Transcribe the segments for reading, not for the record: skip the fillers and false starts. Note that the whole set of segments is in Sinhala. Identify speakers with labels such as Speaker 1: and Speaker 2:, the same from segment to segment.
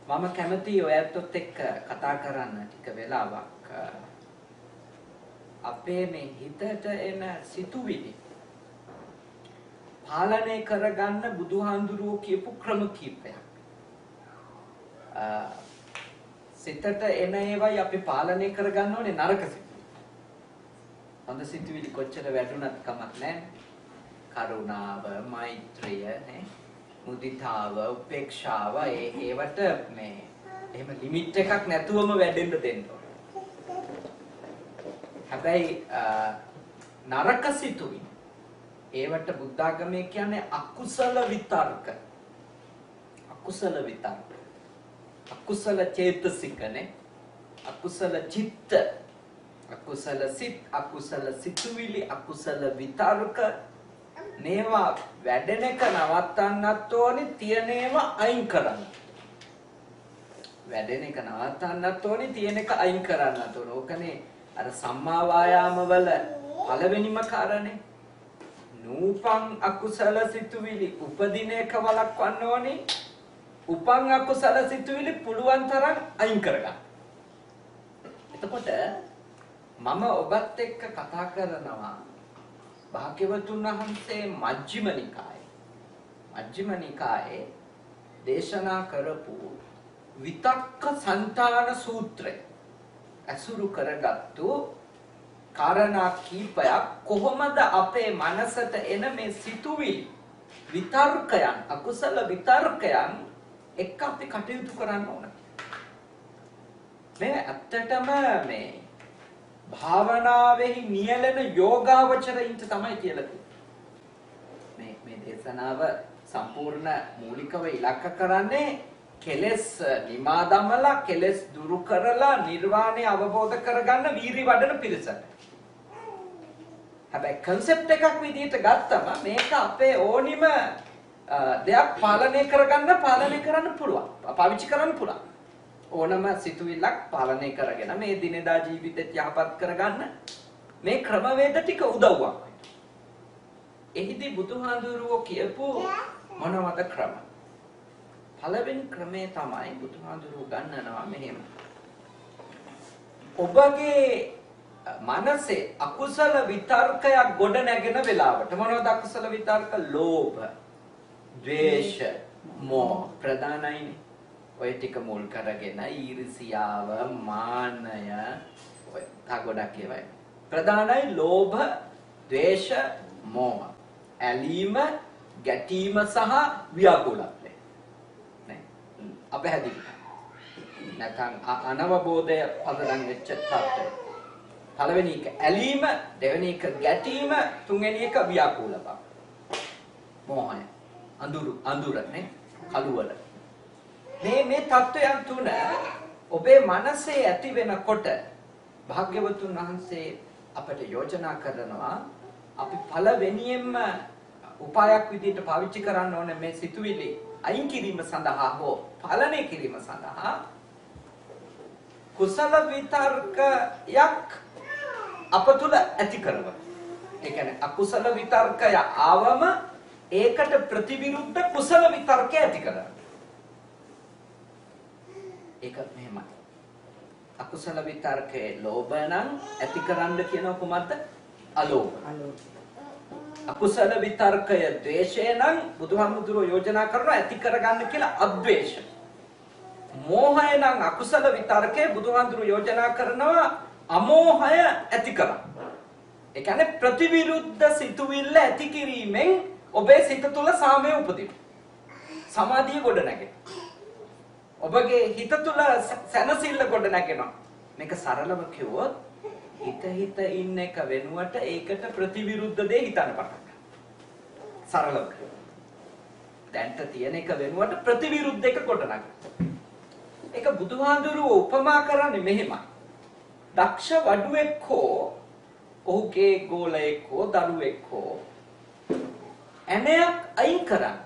Speaker 1: මම කැමති ඔයත් එක්ක කතා කරන්න ටික වෙලාවක් අපේ මේ හිතට එන සිතුවිලි පාලනය කරගන්න බුදුහාඳුරුවෝ කියපු ක්‍රම කීපයක්. සිතට එන ඒවායි අපි පාලනය කරගන්න ඕනේ නරක සිතුවිලි. හොඳ සිතුවිලි කොච්චර වැටුණත් කමක් නැහැ. කරුණාව, මෛත්‍රිය, නේ? මුදිතාව, උපේක්ෂාව ඒවට මේ එහෙම ලිමිට් එකක් නැතුවම වැඩෙන්න දෙන්න ඕනේ. හැබැයි නරක සිතුවිලි ඒවට බුද්ධාගමේ කියන්නේ අකුසල විතර්ක. අකුසල විතර්ක. අකුසල චේතසිකනේ. අකුසල චිත්ත. අකුසල සිත්, අකුසල සිතුවිලි, අකුසල විතර්ක මේවා වැඩෙන එක නවත්තන්නත් ඕනි, තියෙන ඒවා අයින් කරන්න. වැඩෙන එක නවත්තන්නත් ඕනි, තියෙන එක අයින් කරන්නත් ඕන. ඕකනේ අර සම්මා වායාම වල පළවෙනිම කාරණේ. නූපං අකුසල සිතුවිලි උපදින එක වළක්වන්න ඕනි. උපං අකුසල සිතුවිලි පුළුවන් තරම් අයින් කරගන්න. එතකොට මම ඔබත් එක්ක කතා කරනවා භාග්‍යවතුන් වහන්සේ මජ්ක්‍ධිම නිකායේ දේශනා කරපු විතක්ක සංතාන සූත්‍රය අසුරු කරගත්තු කාරණා කීපයක් කොහොමද අපේ මනසට එන මේ සිතුවිලි විතර්කයන් අකුසල විතර්කයන් එක්ක අපි කටයුතු කරන්න ඕන. මේ ඇත්තටම මේ භාවනාවෙහි නියැලෙන යෝගාවචරයින්ට තමයි කියලා තියෙන්නේ. මේ දේශනාව සම්පූර්ණ මූලිකව ඉලක්ක කරන්නේ කෙලෙස් නිමා දමලා කෙලෙස් දුරු කරලා නිර්වාණය අවබෝධ කරගන්න වීරි වඩන පිරිසට. හැබැයි concept එකක් විදිහට ගත්තම මේක අපේ ඕනිම දෙයක් පාලනය කරන්න පුළුවන්. පාවිච්චි කරන්න පුළුවන්. ඕනම සිතුවිල්ලක් පාලනය කරගෙන මේ දිනදා ජීවිතෙත් යහපත් කරගන්න මේ ක්‍රමවේද ටික උදව්වක්. එහිදී බුදුහාඳුරුවෝ කියපු මොනවද ක්‍රම? පළවෙනි ක්‍රමේ තමයි බුදුහාඳුරුවෝ ගන්නනවා මෙහෙම. ඔබගේ මනසේ අකුසල විතර්කයක් ගොඩ නැගෙන වෙලාවට මොනවද අකුසල විතර්ක? ලෝභ, ද්වේෂ, මෝහ ප්‍රධානයිනේ. ඔය ටික මුල් කරගෙන ඊර්ෂියාව, මාන්නය ඔය ගොඩක් ඒවායි. ප්‍රධානයි ලෝභ, ද්වේෂ, මෝහ. ඇලීම, ගැටීම සහ ව්‍යාකූලත්වය. නේ? අපහැදිලි. නැත්නම් අනවබෝධය පදනම් වෙච්ච තත්ත්වය. පළවෙනි එක ඇලීම, දෙවෙනි එක ගැටීම, තුන්වෙනි එක ව්‍යාකූල බව. මෝහය. අඳුරනේ කළුවල. මේ තත්ත්වයන් තුන ඔබේ මනසේ ඇති වෙනකොට භාග්‍යවතුන් වහන්සේ අපට යෝජනා කරනවා අපි පළවෙනියෙන්ම උපායක් විදිහට පාවිච්චි කරන්න ඕනේ මේ සිතුවිලි අයින් කිරීම සඳහා හෝ පාලනය කිරීම සඳහා කුසල විතර්කයක් අප තුළ ඇති කරගන්න. ඒ කියන්නේ අකුසල විතර්කය ආවම ඒකට ප්‍රතිවිරුද්ධ කුසල විතර්කය ඇති කරගන්න. ඒක මෙහෙමයි. අකුසල විතර්කයේ ලෝභ නම් ඇති කරන්න කියනවා කොහොමද? අලෝභ. අකුසල විතර්කය ද්වේෂය නම් බුදුහාමුදුරුවෝ යෝජනා කරනවා ඇති කරගන්න කියලා අද්වේෂ. මෝහය නම් අකුසල විතර්කයේ බුදුහාමුදුරුවෝ යෝජනා කරනවා අමෝහය ඇති කරගන්න. ඒ කියන්නේ ප්‍රතිවිරුද්ධ සිතුවිල්ල ඇති කිරීමෙන් ඔබේ සිත තුළ සාමය උපදිනවා. සමාධිය ගොඩ නැගෙනවා. ඔබගේ හිත තුළ සැනසෙල්ල ගොඩ නැගෙනවා. මේක සරලව කිව්වොත් හිත ඉන්න එක වෙනුවට ඒකට ප්‍රතිවිරුද්ධ දේ හිතන්න පටන් ගන්නවා. සරලව. දැන්ට තියෙන එක වෙනුවට ප්‍රතිවිරුද්ධ එක ගොඩ නැගෙනවා. ඒක බුදුහාඳුරුවෝ උපමා කරන්නේ මෙහෙමයි. දක්ෂ වඩුවෙක් හෝ ඔහුගේ ගෝලයෙක් හෝ දරුවෙක් හෝ ඇණයක් අයින් කරන්න.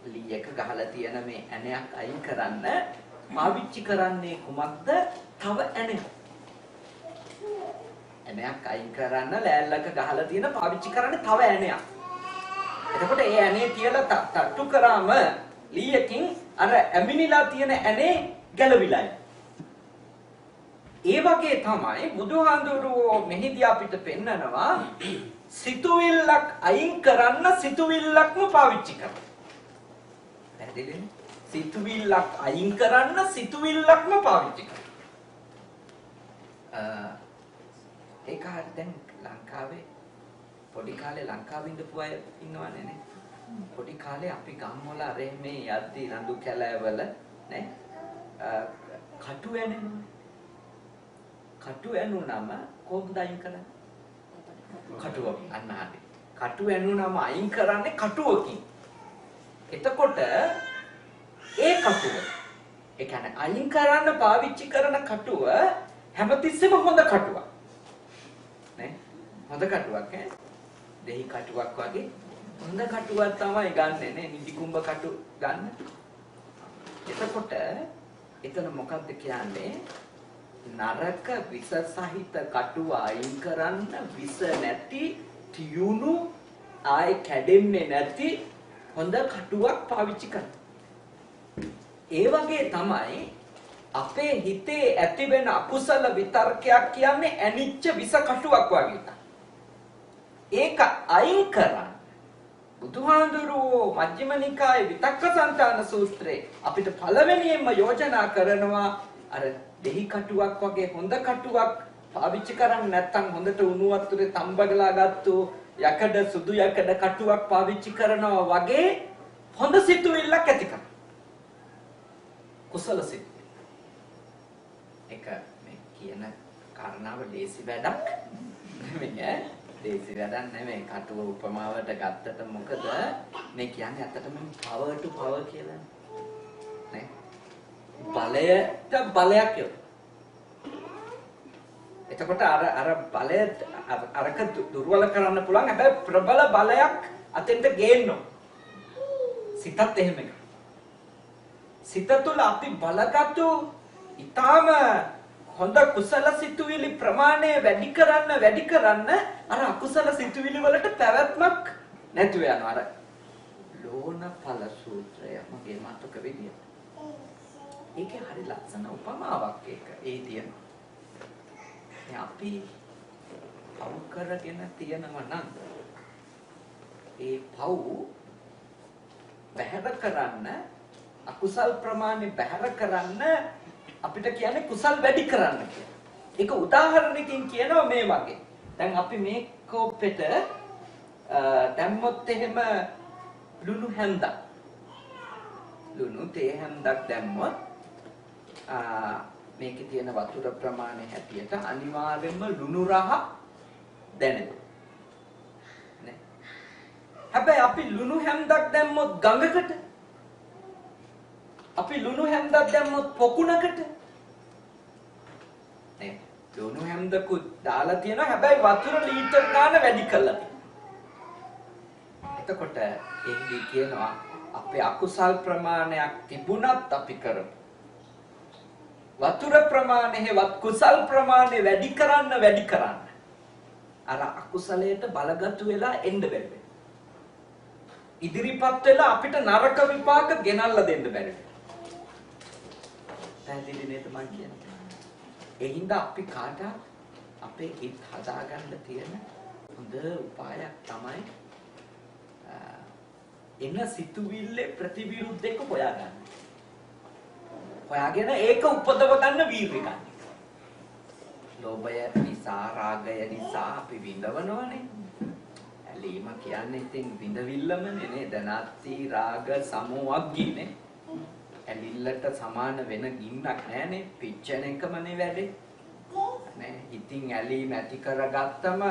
Speaker 1: ලීයක ගහලා තියෙන මේ ඇණයක් අයින් කරන්න පාවිච්චි කරන්නේ කුමක්ද? තව ඇණයක්. ඇණයක් අයින් කරන්න ලෑල්ලක ගහලා තියෙන පාවිච්චි කරන්නේ තව ඇණයක්. එතකොට ඒ ඇණේ තියලා තට්ටු කරාම ලීයකින් අර ඇමිනිලා තියෙන ඇනේ ගැලවිලා යනවා. ඒ වගේ තමයි බුදුහාඳුරුවෝ මෙහිදී අපිට පෙන්නනවා සිතුවිල්ලක් අයින් කරන්න සිතුවිල්ලක්ම පාවිච්චි කරන්න. පැහැදිලිද? සිතුවිල්ලක් අයින් කරන්න සිතුවිල්ලක්ම පාවිච්චි කරන්න. ඒක හරිය දැන් ලංකාවේ පොඩි කාලේ ලංකාවේ ඉඳපු අය ඉන්නවනේ නේ. පොඩි කාලේ අපි ගම්වල අර මේ යද්දි රඳු කැලෑවල නේ කටු ඇනෙනවා. කටු ඇනුනම කොහොමද අයින් කරන්නේ? කටුව අන්න හරි. කටු ඇනුනම අයින් කරන්නේ කටුවකින්. එතකොට ඒ කටුව ඒ කියන්නේ අයින් කරන්න පාවිච්චි කරන කටුව හැමතිස්සෙම හොඳ කටුවක්. නේ? හොඳ කටුවක් ඈ. දෙහි කටුවක් වගේ හොඳ කටුවක් තමයි ගන්නෙ නේ. නිදි කුඹ කටු ගන්න. එතකොට එතන මොකක්ද කියන්නේ? නරක විස සහිත කටුව අයින් කරන්න විස නැති තියුණු ආයි කැඩෙන්නේ නැති හොඳ කටුවක් පාවිච්චි කරන්න. ඒ වගේ තමයි අපේ හිතේ ඇතිවෙන අකුසල විතර්කයක් කියන්නේ ඇනිච්ච විස කටුවක් වගේ. ඒක අයින් කරන්න බුදුහාඳුරුවෝ මජ්ක්‍ධිම නිකායේ විතක්කසන්තාන සූත්‍රයේ අපිට පළවෙනියෙන්ම යෝජනා කරනවා අර දෙහි කටුවක් වගේ හොඳ කටුවක් පාවිච්චි කරන්නේ නැත්නම් හොඳට උණු වතුරේ තම්බගලා ගත්තු යකඩ සුදු යකඩ කටුවක් පාවිච්චි කරනවා වගේ හොඳ සිතුවිල්ලක් ඇති කරගන්න. කුසල සිතුවිල්ල. ඒක මේ කියන කාරණාව ලේසි වැඩක් නෙමෙයි. ලේසි වැඩක් නෙමෙයි. කටුව උපමාවට ගත්තට මොකද මේ කියන්නේ ඇත්තටම power to power කියලා නේ. බලයට බලයක් යොද. එතකොට අර බලය අරක දුර්වල කරන්න පුළුවන්. හැබැයි ප්‍රබල බලයක් අතෙන්ට ගේන්න ඕන. සිතත් එහෙම එක. සිත තුළ අපි බලගත්තු ඊටාම හොඳ කුසල සිතුවිලි ප්‍රමාණය වැඩි කරන්න අර අකුසල සිතුවිලි වලට පැවැත්මක් නැතුව යනවා. අර ලෝණඵල සූත්‍රය මගේ මතක විදියට. ඒකේ හරි ලස්සන උපමාවක් ඒක. ඒ තියෙනවා. අපි පව් කරගෙන තියනවා නම් ඒ පව් බැහැර කරන්න අකුසල් ප්‍රමාණය බැහැර කරන්න අපිට කියන්නේ කුසල් වැඩි කරන්න කියලා. ඒක උදාහරණකින් කියනවා මේ වගේ. දැන් අපි මේ කෝප්පෙට දැම්මොත් එහෙම ලුණු හැන්දක්. ලුණු තේ හැන්දක් දැම්මොත් මේකේ තියෙන වතුර ප්‍රමාණය හැටියට අනිවාර්යයෙන්ම ලුණු රහ දැනෙනවා. නේ? හැබැයි අපි ලුණු හැන්දක් දැම්මොත් ගඟකට අපි ලුණු හැන්දක් දැම්මොත් පොකුණකට නේ ලුණු හැන්දකුත් දාලා තියෙනවා හැබැයි වතුර ලීටර් ගාන වැඩි කරලා තියෙනවා. එතකොට එන්නේ කියනවා අපේ අකුසල් ප්‍රමාණයක් තිබුණත් අපි කරමු. වතුර ප්‍රමාණය හෙවත් කුසල් ප්‍රමාණය වැඩි කරන්න අර අකුසලයට බලගතු වෙලා එන්න බැරි වෙනවා. ඉදිරිපත් වෙලා අපිට නරක විපාක ගෙනල්ලා දෙන්න බැරි වෙනවා. පැහැදිලි නේද මම කියන්නේ? ඒ හින්දා අපි කාට අපේ හිත හදාගන්න තියෙන හොඳ උපායක් තමයි එන සිතුවිල්ලේ ප්‍රතිවිරුද්ධ එක හොයාගන්න. හොයාගෙන ඒක උපදව ගන්න වීර්ය ගන්න. ලෝභය නිසා රාගය නිසා අපි විඳවනවනේ. ඇලීම කියන්නේ ඉතින් විඳවිල්ලමනේ නේද? නැත්ති රාග සමෝවග්ගිනේ. ඇලිල්ලට සමාන වෙන ගින්නක් නැහනේ. පිච්චෙන එකමනේ වැඩේ. නේ ඉතින් ඇලීම ඇති කරගත්තම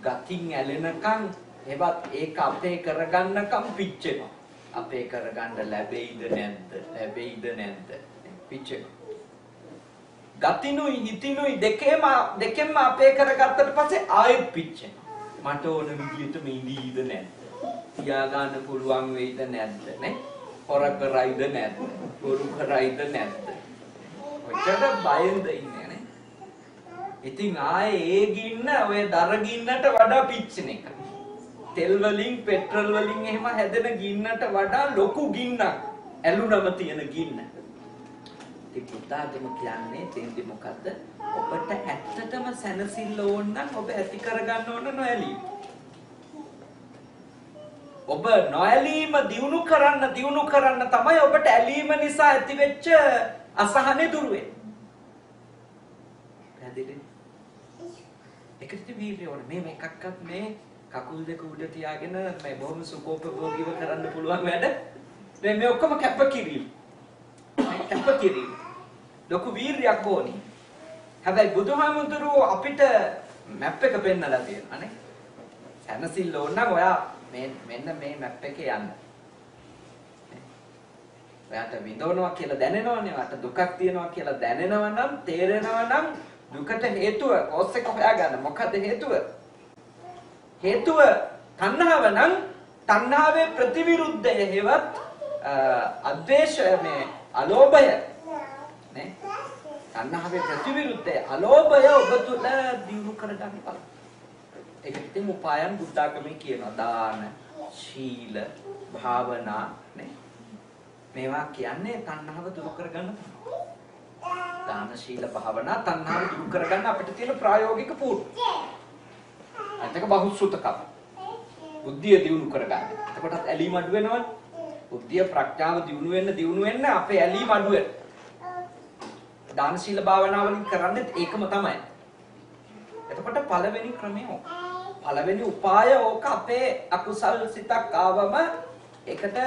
Speaker 1: ගතින් ඇලෙනකන් එවත් ඒක අපේ කරගන්නකම් පිච්චෙනවා. අපේ කරගන්න ලැබෙයිද නැද්ද? පිච්චෙනවා. ගතිනුයි හිතිනුයි දෙකෙන්ම අපේ කරගත්තට පස්සේ ආයෙත් පිච්චෙනවා. මට ඕන විදියට මේ ඉඳීද නැද්ද? තියාගන්න පුළුවන් වෙයිද නැද්ද නේ? හොර කරයිද නැද්ද? බොරු කරයිද නැද්ද? ඔච්චර බයෙන්ද ඉන්නේ නේ? ඉතින් ආයේ ඒ ගින්න ඔය දර ගින්නට වඩා පිච්චෙන එක. තෙල් වලින් පෙට්‍රල් වලින් එහෙම හැදෙන ගින්නට වඩා ලොකු ගින්නක් ඇලුනම තියෙන ගින්න. ඉතින් බුද්ධාගම කියන්නේ තේන්දි මොකද්ද? ඔබට ඇත්තටම සැනසෙල්ල ඕන නම් ඔබ ඇති කරගන්න ඕන නොඇලීම. ඔබ නොඇලීම දියුණු කරන්න තමයි ඔබට ඇලීම නිසා ඇතිවෙච්ච අසහනෙ දුර වෙන්නේ. පැහැදිලිද? ඒකට වීර්යය ඕන. මේ එකක්වත් මේ කකුල් දෙක උඩ තියාගෙන මේ බොහොම සුඛෝපභෝගීව කරන්න පුළුවන් වැඩ. මේ ඔක්කොම කැපකිරීම. කැපකිරීම. ලොකු වීර්යයක් ඕනි. හැබැයි බුදුහාමුදුරුවෝ අපිට මැප් එක පෙන්නලා තියෙනවා නේ. සැනසෙල්ල ඕන නම් ඔයා මෙන්න මේ මැප් එකේ යන්න. ඔයාට විඳවනවා කියලා දැනෙනවනේ. ඔයාට දුකක් තියෙනවා කියලා දැනෙනවා නම් තේරෙනවා නම් දුකට හේතුව කෝස් එක හොයාගන්න. මොකද්ද හේතුව? හේතුව තණ්හාව නම් තණ්හාවේ ප්‍රතිවිරුද්ධය හේවත් අද්වේෂය මේ අලෝභය නේ තණ්හාවේ ප්‍රතිවිරුද්ධය අලෝභය ඔබ තුළ දියුණු කරගන්න බලන්න. ඒකට උපායන් බුද්ධාගමේ කියනවා දාන, ශීල, භාවනා නේ. මේවා කියන්නේ තණ්හාව දුරු කරගන්න තමයි. දාන, ශීල, භාවනා තණ්හාව දුරු කරගන්න අපිට තියෙන ප්‍රායෝගික පුහුණු. අතක බහුසුතකම. බුද්ධිය දියුණු කරගන්න. එතකොටත් ඇලීම අඩු වෙනවනේ. බුද්ධිය ප්‍රඥාව දියුණු වෙන්න අපේ ඇලීම අඩු වෙනවා. දාන, ශීල, භාවනා වලින් කරන්නේ ඒකම තමයි. එතකොට පළවෙනි ක්‍රමය ඕක. පළවෙනි උපාය ඕක අපේ අකුසල් සිතක් ආවම ඒකට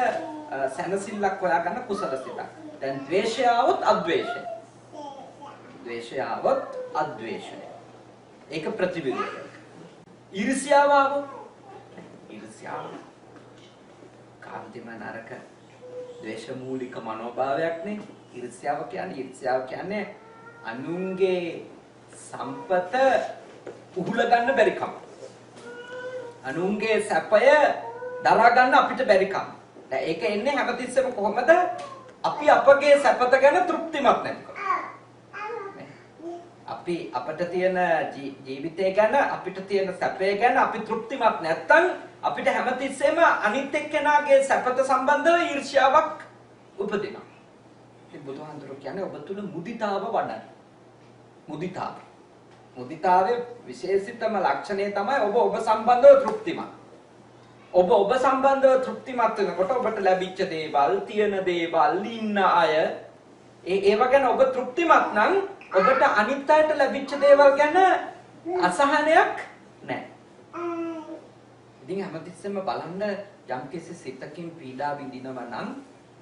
Speaker 1: සැනසෙල්ලක් හොයාගන්න කුසල සිතක්. දැන් ද්වේෂය આવොත් අද්වේෂය. ද්වේෂය આવොත් අද්වේෂය. ඒක ප්‍රතිවිරුද්ධයි. ඊර්ෂ්‍යාව આવොත් ඊර්ෂ්‍යාව කාන්තිම නරක ද්වේෂ මූලික මනෝභාවයක් නේ. ඊර්ෂ්‍යාව කියන්නේ අනුන්ගේ සම්පත උහුල ගන්න බැරිකම. අනුන්ගේ සැපය දරා ගන්න අපිට බැරිකම. දැන් ඒක එන්නේ හැමතිස්සෙම කොහොමද? අපි අපගේ සැපත ගැන තෘප්තිමත් නැතිකම. අපි අපිට තියෙන ජීවිතය ගැන අපිට තියෙන සැපය ගැන අපි තෘප්තිමත් නැත්නම් අපිට හැමතිස්සෙම අනිත් එක්කෙනාගේ සැපත සම්බන්ධව ඊර්ෂ්‍යාවක් උපදිනවා. ඉතින් බුදුහාමුදුරුවෝ කියන්නේ ඔබ තුල මුදිතාව වඩන්න. මුදිතාවේ විශේෂිතම ලක්ෂණය තමයි ඔබ සම්බන්ධව තෘප්තිමත්. ඔබ සම්බන්ධව තෘප්තිමත් වෙනකොට ඔබට ලැබිච්ච දේවල්, තියෙන දේවල්, ඉන්න අය ඒව ගැන ඔබ තෘප්තිමත් නම් ඔබට අනිත් අයට ලැබිච්ච දේවල් ගැන අසහනයක් නැහැ. ඉතින් හැමතිස්සෙම බලන්න යම්කිසි සිතකින් පීඩා විඳිනවා නම්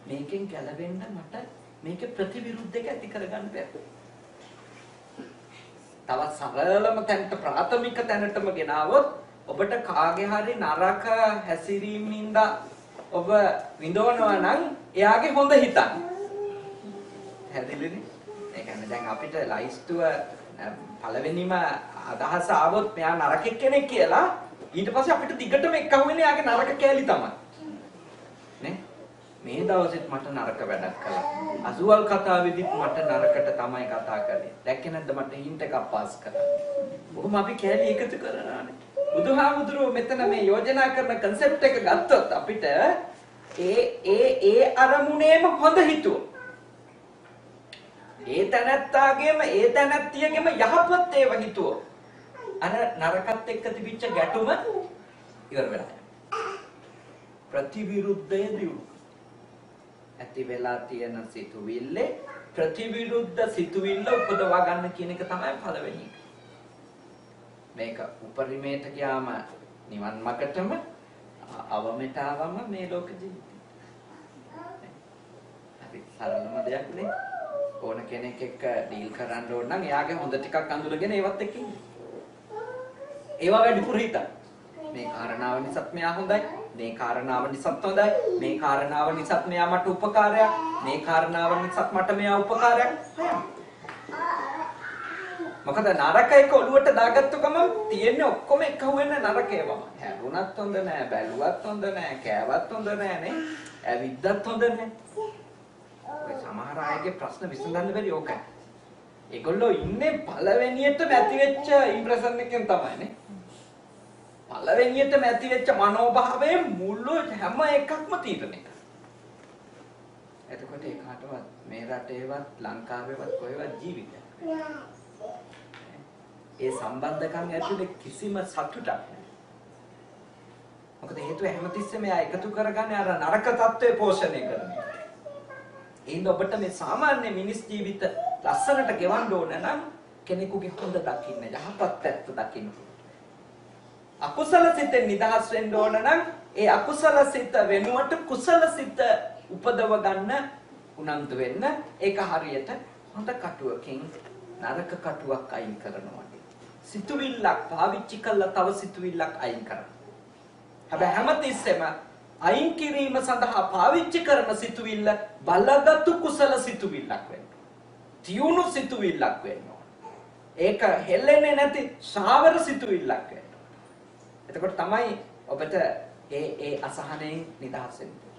Speaker 1: මේකෙන් ගැලවෙන්න මට මේකේ ප්‍රතිවිරුද්ධක ඇති කරගන්න බැහැ. තවත් සරලම තැනට ප්‍රාථමික තැනටම ගෙනාවොත් ඔබට කාගේ හරි නරක හැසිරීමින්ද ඔබ විඳවනවා නම් එයාගේ හොඳ හිතන්න. හැදෙන්නේ. ඒ කියන්නේ දැන් අපිට ලයිස්තුව පළවෙනිම අදහස ආවොත් මෙයා නරක කෙනෙක් කියලා ඊට පස්සේ අපිට දිගටම එක්ක අහුවෙන්නේ එයාගේ නරක කෑලි තමයි. නේ? මේ දවසෙත් මට නරක වැඩක් කළා. අසුවල් කතාවේදීත් මට නරකට තමයි කතා කළේ. දැක්කේ නැද්ද මට හින්ට් එකක් පාස් කළා. කොහොම අපි කෑලි එකතු කරනානේ. බුදුහාමුදුරුවෝ මෙතන මේ යෝජනා කරන concept එක ගත්තොත් අපිට ඒ අරමුණේම හොඳ හිතුව. ඒ තැනත්තාගේම ඒ තැනත්තියගේම යහපත් ඒව හිතුව. අර නරකත් එක්ක තිබිච්ච ගැටුම ඉවර වෙලා. ප්‍රතිවිරුද්ධය දියුණු. ඇති වෙලා තියෙන සිතුවිල්ලේ ප්‍රතිවිරුද්ධ සිතුවිල්ල උපදවා ගන්න කියන එක තමයි පළවෙනි එක. මේක උපරිමයට ගියාම නිවන් මාර්ගටම අවමෙට ආවම මේ ලෝක ජීවිතය. අපි සරලම දෙයක් නේ. ඕන කෙනෙක් එක්ක ඩීල් කරන්න ඕන නම් එයාගේ හොඳ ටිකක් අඳුරගෙන ඒවත් එක්ක ඉන්න. ඒවා වැඩිපුර හිතන්න. මේ කාරණාව නිසාත් මෙයා හොඳයි. මේ කාරණාව නිසාත් හොඳයි. මේ කාරණාව නිසාත් මෙයා මට උපකාරයක්. මේ කාරණාව නිසාත් මට මෙයා උපකාරයක්. මොකද නරකයක ඔළුවට දාගත්තු ගමන් තියෙන්නේ ඔක්කොම එක වෙන නරකේවම. හැරුණත් හොඳ නෑ, බැලුවත් හොඳ නෑ, කෑවත් හොඳ නෑ නේ. ඇවිද්දත් හොඳ නෑ. ඔය සමහර අයගේ ප්‍රශ්න විසඳන්න බැරි ඕකයි. ඒගොල්ලෝ ඉන්නේ පළවෙනියටම ඇති වෙච්ච ඉම්ප්‍රෙෂන් එකෙන් තමයි නේ. පළවෙනියටම ඇති වෙච්ච මනෝභාවයේ මුළු හැම එකක්ම තීරණය කරනවා. එතකොට ඒ කාටවත් මේ රටේවත් ලංකාවේවත් කොහෙවත් ජීවිතයක් නැහැ. ඒ සම්බන්ධකම් ඇතුලේ කිසිම සතුටක් නැහැ. මොකද හේතුව හැමතිස්සෙම එයා එකතු කරගන්නේ අර නරක తත්වයේ පෝෂණය කරන එක. එහෙනම් ඔබට මේ සාමාන්‍ය මිනිස් ජීවිත ලස්සනට ගෙවන්න ඕන නම් කෙනෙකුගේ හොඳ දකින්න, යහපත් පැත්ත දකින්න. අකුසල සිතෙන් නිදහස් වෙන්න ඕන නම් ඒ අකුසල සිත වෙනුවට කුසල සිත උපදව ගන්න උනන්දු වෙන්න. ඒක හරියට හොඳ කටුවකින් නරක කටුවක් අයින් කරනවා. සිතුවිල්ලක් පාවිච්චි කළා තව සිතුවිල්ලක් අයින් කරනවා. හැබැයි හැමතිස්සෙම අයින් කිරීම සඳහා පාවිච්චි කරන සිතුවිල්ල බලගත්තු කුසල සිතුවිල්ලක් වෙන්න. තියුණු සිතුවිල්ලක් වෙන්න. ඒක හෙල්ලෙන්නේ නැති ශාවර සිතුවිල්ලක් වෙන්න. එතකොට තමයි ඔබට ඒ අසහනයෙන් නිදහස් වෙන්නේ.